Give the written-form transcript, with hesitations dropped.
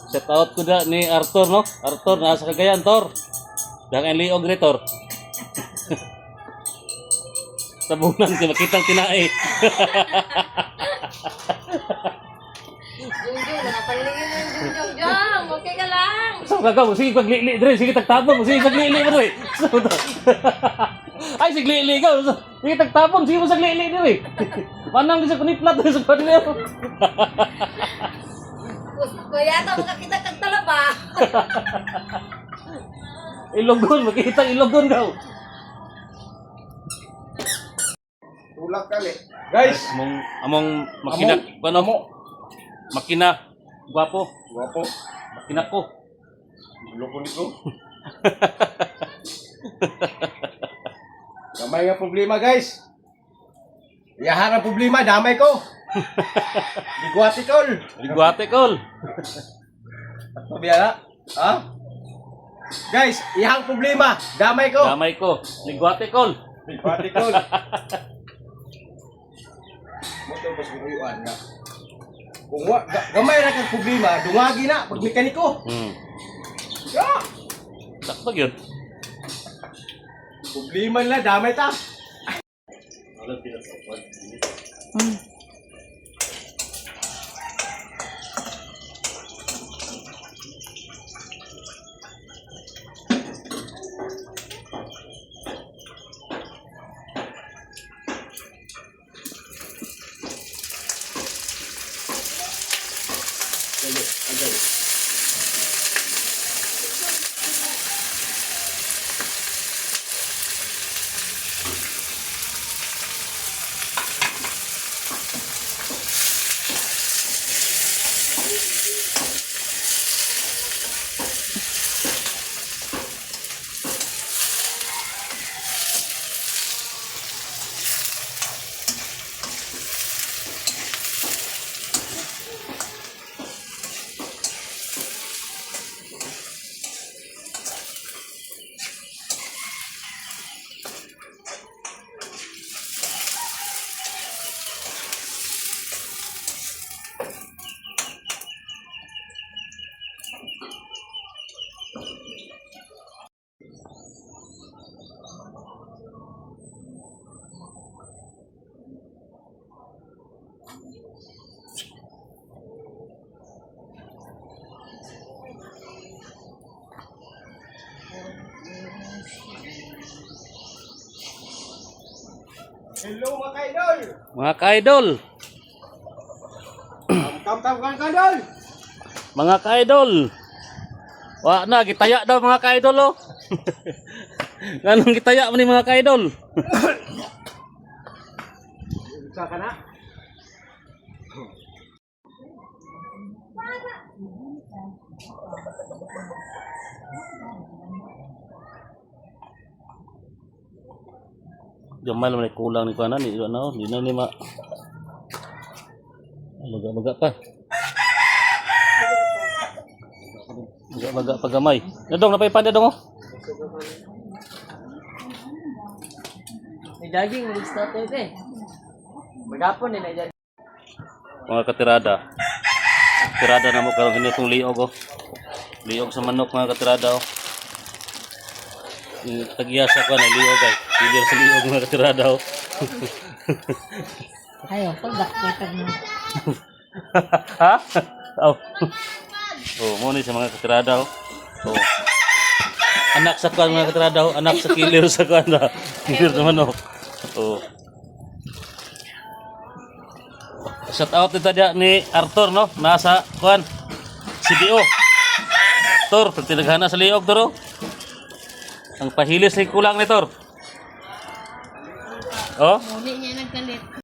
Shout out ko na ni Arthur, no? Arthur, nasa Cagayan, Tor. Dahil ang liog ni Tor. Tabunan, makitang tinae. Jungjung, nakapalingin ng Jungjung. Okay ka lang. Saan gagaw? Sige, paglili, Dre. Sige, tagtabon. Sige, paglili mo, Dre. Ay, sige, lili ka. Sige, tagtabon. Sige mo, saglili, Dre. Manang di sa kuniplat, Dre, sa kanila. Kuya, ito makakita kang talaba. Ilogon, makikita ilogon daw. Tulak kali. Guys, Among makina, ano mo? Makina, guwapo. guwapo. Makina ko. Loko nito. Damay nga problema, guys. Iyahan ang problema, damay ko. Bigwati kol. Guwate, kol. Pabiyala. Ha? Guys, iyahang problema, damay ko. Damay ko. Guwate, kol. Bigwati kol. Motor pas buyuan nga. Kung gamay na kang problema, dumagi na pag mekaniko. Ya. Sakto yun. Problema nila, damay ta. Hello mga kaidol. Mga ka-idol. Kam kaidol. Mga ka-idol. Wa na, gitaya daw mga ka-idol, oh. Ganun gitaya mo ni mga ka-idol. Isa ka na. Jamal man kulang ni kanan ni ano, di na ni ma. Baga-baga pa. Baga-baga pa gamay. Nadong napay panda dong, oh. May daging, ulit sa ito eh. Magapon nila dyan. Mga katirada. Katirada na mo karong ganitong liog, oh. Liog sa manok mga katirada, oh. Tagyasa ko na liog, ay. Pilir sa liog mga katirada, oh. Ayaw, pagdak ko na. Ha? Oh. Oh, mo ni sa mga katirada, oh. Oh. Anak sa kuan mga katirada, oh. Anak sa kilir sa kuan, oh. Kilir sa manok. Oh. Shout out dito dia ni Arthur, no? Nasa kuan CDO. Tor, tinagana sa liog, Tor, oh. Ang pahilis ay kulang ni Tor. Oh? Muli niya nagkalit.